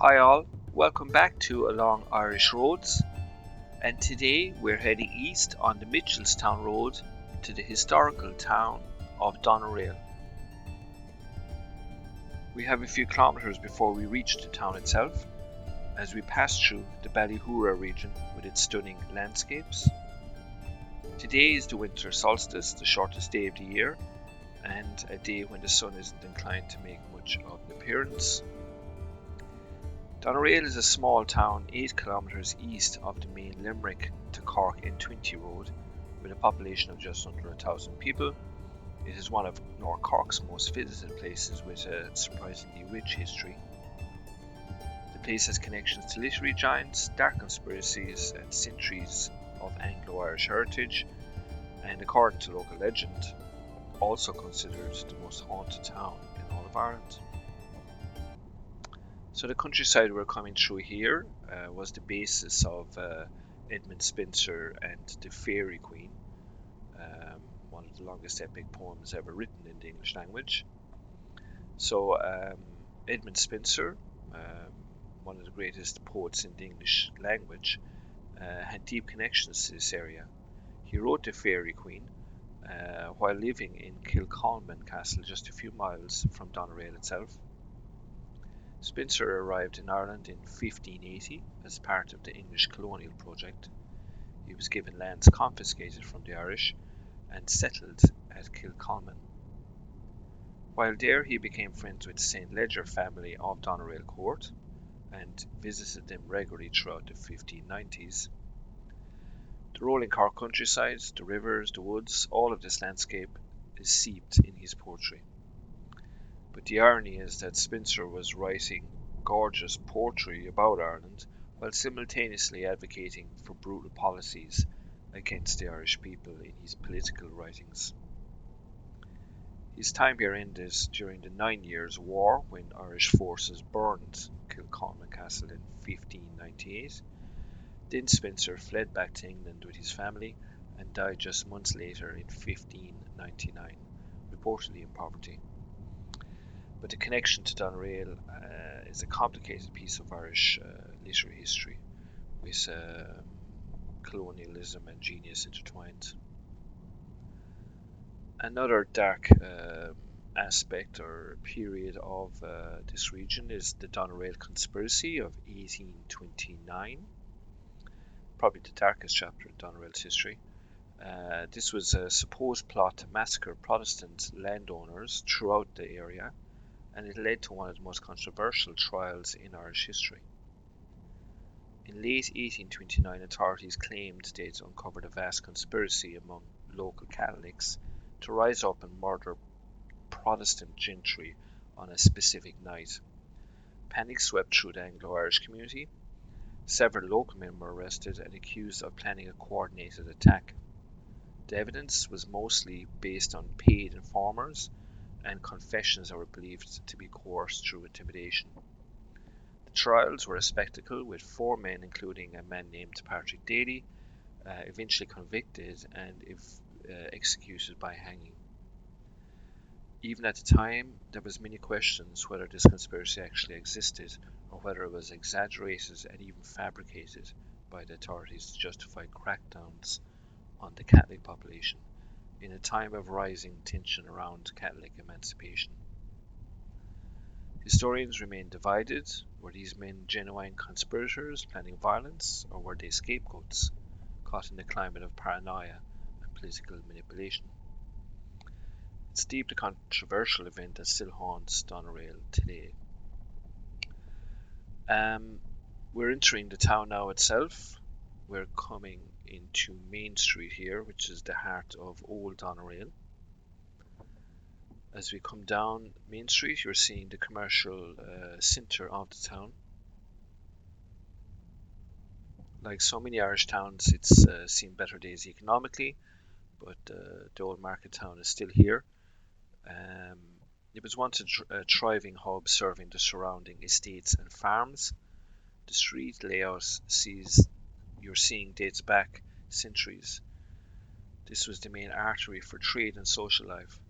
Hi all, welcome back to Along Irish Roads, and today we're heading east on the Mitchelstown Road to the historical town of Doneraile. We have a few kilometres before we reach the town itself, as we pass through the Ballyhoura region with its stunning landscapes. Today is the winter solstice, the shortest day of the year, and a day when the sun isn't inclined to make much of an appearance. Doneraile is a small town 8 kilometres east of the main Limerick to Cork N20 road, with a population of just under 1,000 people. It is one of North Cork's most visited places with a surprisingly rich history. The place has connections to literary giants, dark conspiracies and centuries of Anglo-Irish heritage, and according to local legend, also considered the most haunted town in all of Ireland. So the countryside we're coming through here was the basis of Edmund Spencer and the Fairy Queen, one of the longest epic poems ever written in the English language. So Edmund Spencer, one of the greatest poets in the English language, had deep connections to this area. He wrote the Fairy Queen while living in Kilcolman Castle, just a few miles from Doneraile itself. Spencer arrived in Ireland in 1580 as part of the English colonial project. He was given lands confiscated from the Irish and settled at Kilcolman. While there, he became friends with the St. Leger family of Doneraile Court and visited them regularly throughout the 1590s. The rolling Cork countryside, the rivers, the woods, all of this landscape is seeped in his poetry. But the irony is that Spencer was writing gorgeous poetry about Ireland while simultaneously advocating for brutal policies against the Irish people in his political writings. His time here ended during the 9 Years' War when Irish forces burned Kilcolman Castle in 1598. Then Spencer fled back to England with his family and died just months later in 1599, reportedly in poverty. But the connection to Doneraile is a complicated piece of Irish literary history, with colonialism and genius intertwined. Another dark aspect or period of this region is the Doneraile Conspiracy of 1829, probably the darkest chapter of Doneraile's history. This was a supposed plot to massacre Protestant landowners throughout the area, and it led to one of the most controversial trials in Irish history. In late 1829, authorities claimed they'd uncovered a vast conspiracy among local Catholics to rise up and murder Protestant gentry on a specific night. Panic swept through the Anglo-Irish community. Several local men were arrested and accused of planning a coordinated attack. The evidence was mostly based on paid informers and confessions that were believed to be coerced through intimidation. The trials were a spectacle, with 4 men, including a man named Patrick Daly, eventually convicted and executed by hanging. Even at the time, there was many questions whether this conspiracy actually existed or whether it was exaggerated and even fabricated by the authorities to justify crackdowns on the Catholic population in a time of rising tension around Catholic emancipation. Historians remain divided. Were these men genuine conspirators planning violence, or were they scapegoats caught in a climate of paranoia and political manipulation? It's a deeply controversial event that still haunts Doneraile today. We're entering the town now itself. We're coming into Main Street here, which is the heart of Old Doneraile. As we come down Main Street, you're seeing the commercial centre of the town. Like so many Irish towns, it's seen better days economically, but the old market town is still here. It was once a thriving hub serving the surrounding estates and farms. The street layout you're seeing dates back centuries. This was the main artery for trade and social life.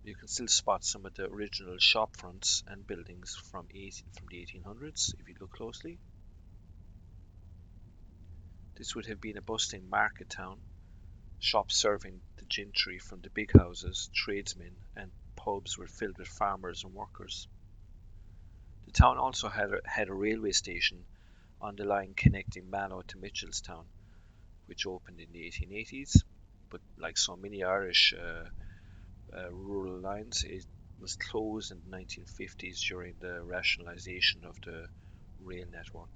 You can still spot some of the original shop fronts and buildings from the 1800s if you look closely. This would have been a bustling market town, shops serving the gentry from the big houses, tradesmen, and pubs were filled with farmers and workers. The town also had a railway station on the line connecting Mallow to Mitchelstown, which opened in the 1880s, but like so many Irish rural lines, it was closed in the 1950s during the rationalisation of the rail network.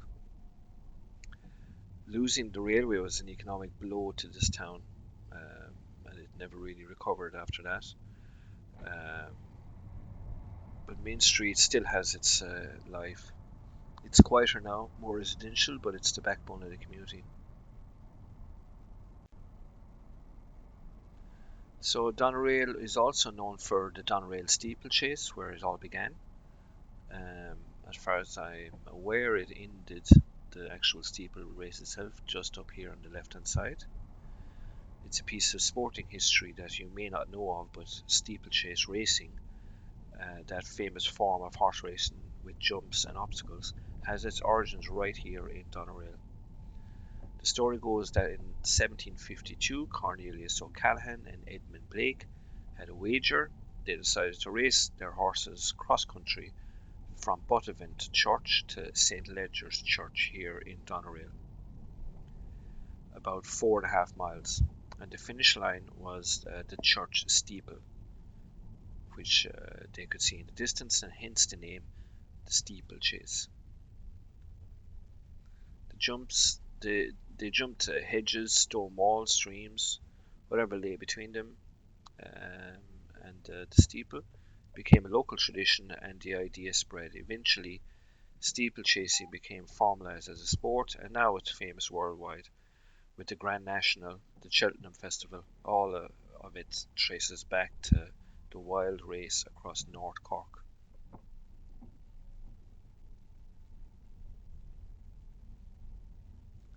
Losing the railway was an economic blow to this town, and it never really recovered after that. Um, but Main Street still has its life. It's quieter now, more residential, but it's the backbone of the community. So Doneraile is also known for the Doneraile steeplechase, where it all began. Um, as far as I'm aware, it ended the actual steeple race itself just up here on the left-hand side. It's a piece of sporting history that you may not know of, but steeplechase racing, that famous form of horse racing with jumps and obstacles, has its origins right here in Doneraile. The story goes that in 1752, Cornelius O'Callaghan and Edmund Blake had a wager. They decided to race their horses cross-country from Buttevant Church to St. Ledger's Church here in Doneraile, about 4.5 miles, and the finish line was the church steeple, which they could see in the distance, and hence the name, the steeplechase. The jumps, they jumped hedges, stone walls, streams, whatever lay between them, and the steeple became a local tradition, and the idea spread. Eventually, steeplechasing became formalized as a sport, and now it's famous worldwide, with the Grand National, the Cheltenham Festival. All of it traces back to the wild race across North Cork.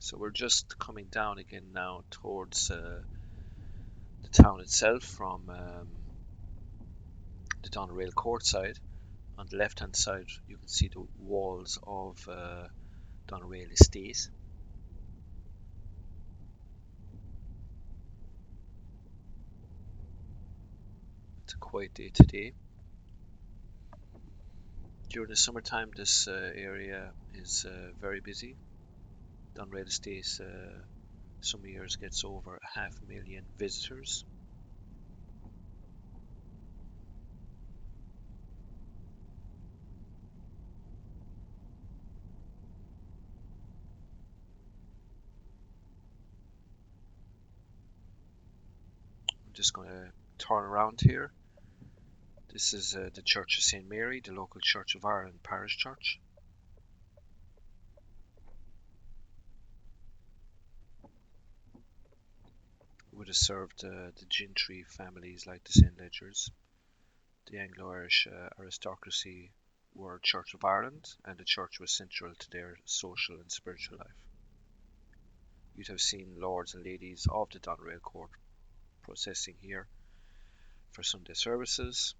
So we're just coming down again now towards the town itself from the Doneraile Court side. On the left hand side you can see the walls of Doneraile Estate. It's a quiet day today. During the summertime this area is very busy. Doneraile Estate some years gets over 500,000 visitors. I'm just going to turn around here. This is the Church of St. Mary, the local Church of Ireland parish church. It would have served the gentry families like the St. Ledgers. The Anglo-Irish aristocracy were Church of Ireland, and the church was central to their social and spiritual life. You'd have seen lords and ladies of the Doneraile Court processing here for Sunday services.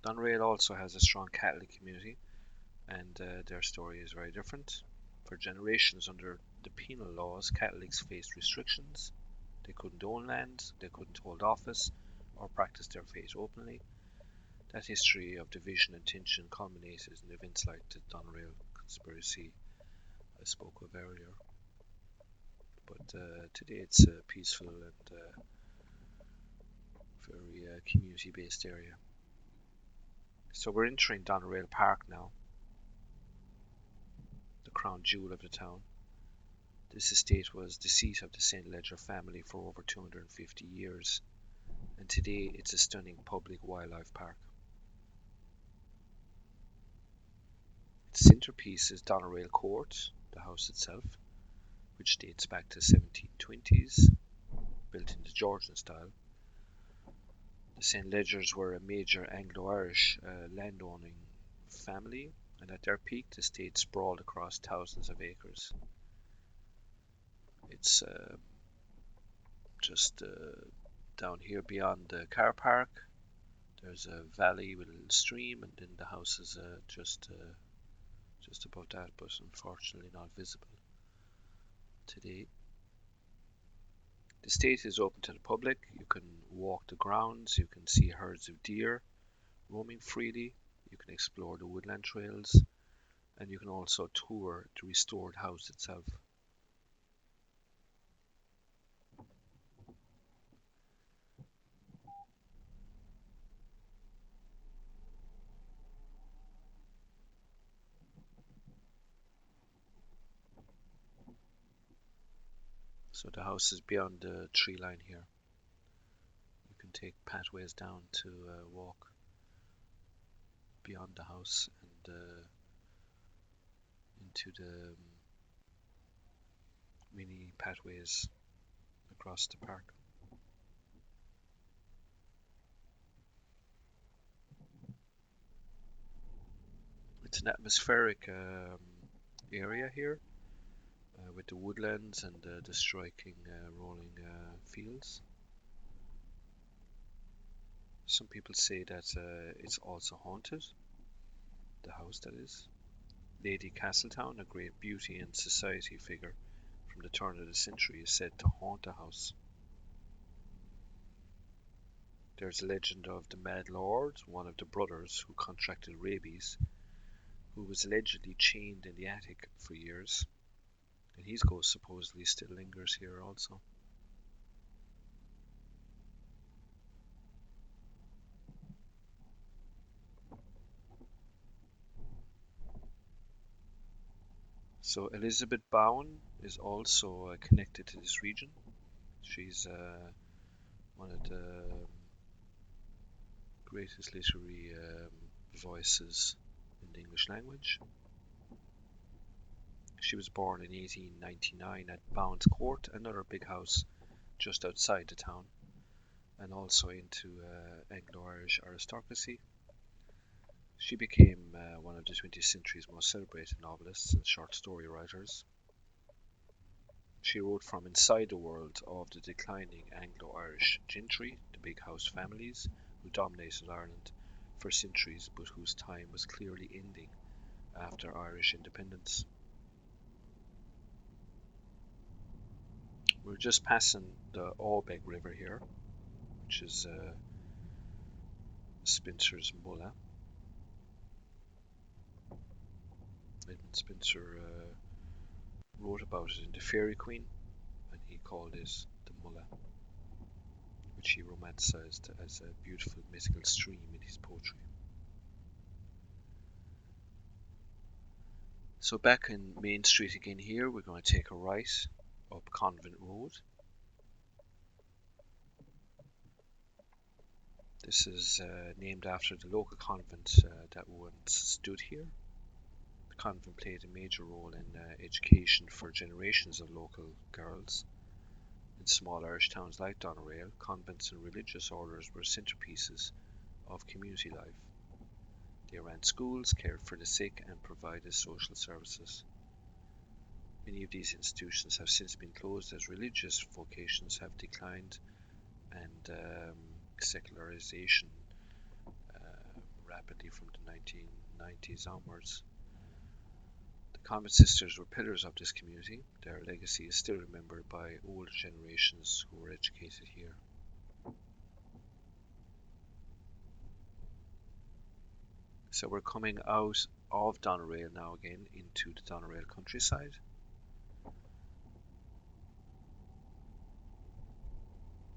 Doneraile also has a strong Catholic community, and their story is very different. For generations under the penal laws, Catholics faced restrictions. They couldn't own land, they couldn't hold office, or practice their faith openly. That history of division and tension culminated in events like the Doneraile conspiracy I spoke of earlier. But today it's a peaceful and very community-based area. So we're entering Doneraile Park now, the crown jewel of the town. This estate was the seat of the St. Ledger family for over 250 years, and today it's a stunning public wildlife park. Its centerpiece is Doneraile Court, the house itself, which dates back to the 1720s, built in the Georgian style. The St. Ledgers were a major Anglo-Irish landowning family, and at their peak the estate sprawled across thousands of acres. It's just down here beyond the car park. There's a valley with a little stream, and then the house is just above that, but unfortunately not visible today. The estate is open to the public. You can walk the grounds, you can see herds of deer roaming freely, you can explore the woodland trails, and you can also tour the restored house itself. So the house is beyond the tree line here. You can take pathways down to walk beyond the house and into the mini pathways across the park. It's an atmospheric area here with the woodlands and the striking rolling fields. Some people say that it's also haunted, the house that is. Lady Castletown, a great beauty and society figure from the turn of the century, is said to haunt the house. There's a legend of the Mad Lord, one of the brothers who contracted rabies, who was allegedly chained in the attic for years, and his ghost supposedly still lingers here also. So Elizabeth Bowen is also connected to this region. She's one of the greatest literary voices in the English language. She was born in 1899 at Bowen's Court, another big house just outside the town, and also into Anglo-Irish aristocracy. She became one of the 20th century's most celebrated novelists and short story writers. She wrote from inside the world of the declining Anglo-Irish gentry, the big house families who dominated Ireland for centuries, but whose time was clearly ending after Irish independence. We're just passing the Albeg River here, which is Spencer's Mulla. Edmund Spencer wrote about it in The Fairy Queen, and he called it the Mulla, which he romanticized as a beautiful mythical stream in his poetry. So back in Main Street again here, we're going to take a right up Convent Road. This is named after the local convent that once stood here. The convent played a major role in education for generations of local girls. In small Irish towns like Doneraile, convents and religious orders were centerpieces of community life. They ran schools, cared for the sick, and provided social services. Many of these institutions have since been closed as religious vocations have declined and secularization rapidly from the 1990s onwards. The convent sisters were pillars of this community. Their legacy is still remembered by older generations who were educated here. So we're coming out of Doneraile now again into the Doneraile countryside.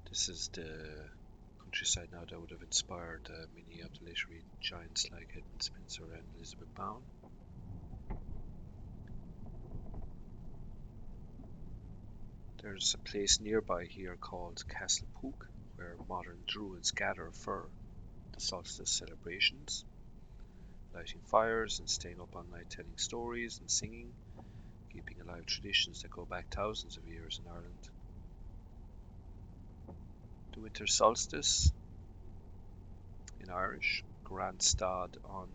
This is the countryside now that would have inspired many of the literary giants like Edmund Spencer and Elizabeth Bowen. There's a place nearby here called Castle Pook, where modern Druids gather for the solstice celebrations, lighting fires and staying up all night telling stories and singing, keeping alive traditions that go back thousands of years in Ireland. The winter solstice, in Irish, Grand Stad on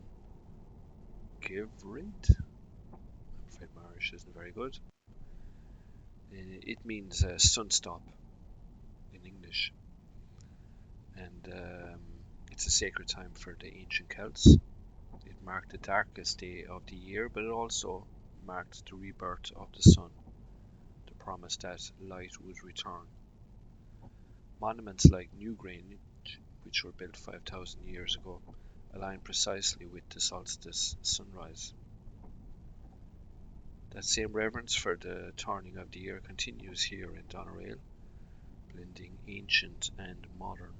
Givrid. I'm afraid my Irish isn't very good. It means sun stop. in English. And it's a sacred time for the ancient Celts. It marked the darkest day of the year, but it also marked the rebirth of the sun, the promise that light would return. Monuments like Newgrange, which were built 5,000 years ago, align precisely with the solstice sunrise. That same reverence for the turning of the year continues here in Doneraile, blending ancient and modern.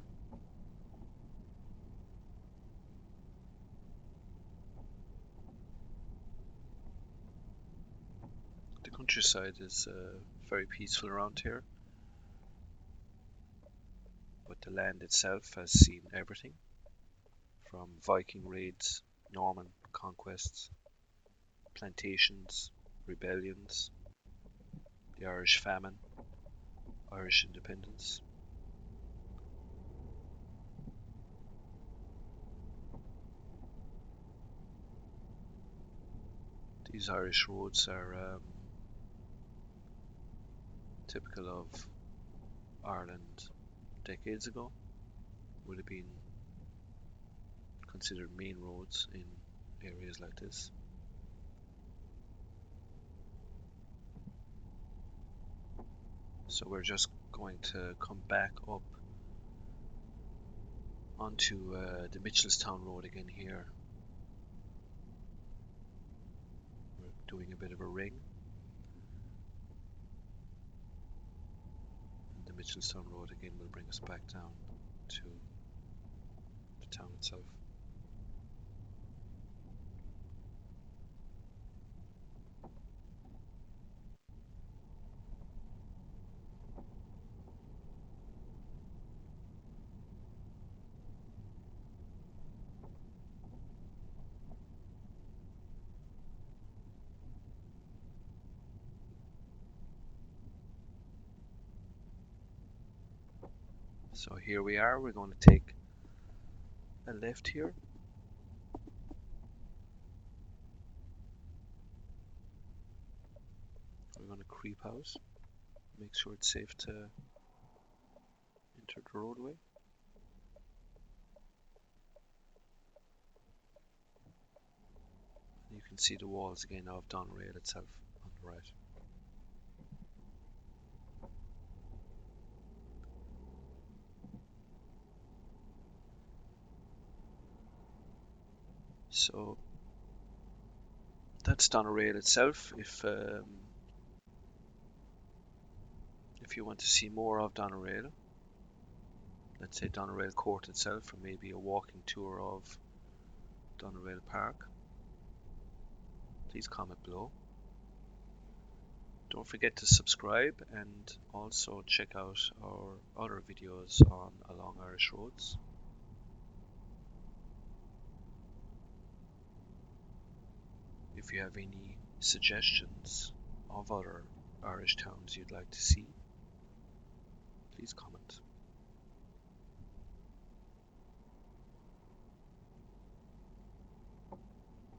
The countryside is very peaceful around here, but the land itself has seen everything from Viking raids, Norman conquests, plantations, rebellions, the Irish famine, Irish independence. These Irish roads are typical of Ireland decades ago. Would have been considered main roads in areas like this. So we're just going to come back up onto the Mitchelstown Road again here. We're doing a bit of a ring. And the Mitchelstown Road again will bring us back down to the town itself. So here we are, we're going to take a left here. We're going to creep out, make sure it's safe to enter the roadway. You can see the walls again of Doneraile itself on the right. So that's Doneraile itself. If you want to see more of Doneraile, let's say Doneraile Court itself, or maybe a walking tour of Doneraile Park, please comment below. Don't forget to subscribe and also check out our other videos on Along Irish Roads. If you have any suggestions of other Irish towns you'd like to see, please comment.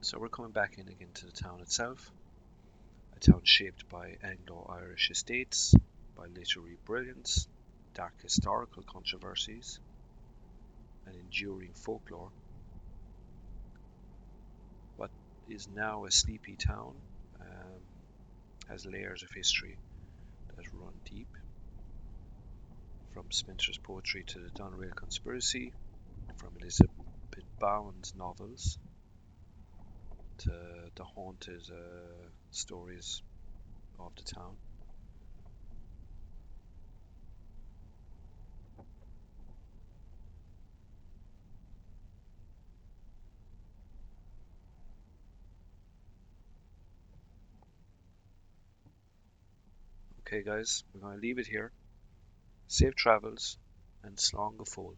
So we're coming back in again to the town itself, a town shaped by Anglo-Irish estates, by literary brilliance, dark historical controversies, and enduring folklore. What is now a sleepy town has layers of history that run deep, from Spencer's poetry to the Doneraile conspiracy, from Elizabeth Bowen's novels to the haunted stories of the town. Okay guys, we're going to leave it here. Safe travels and slán go fóill.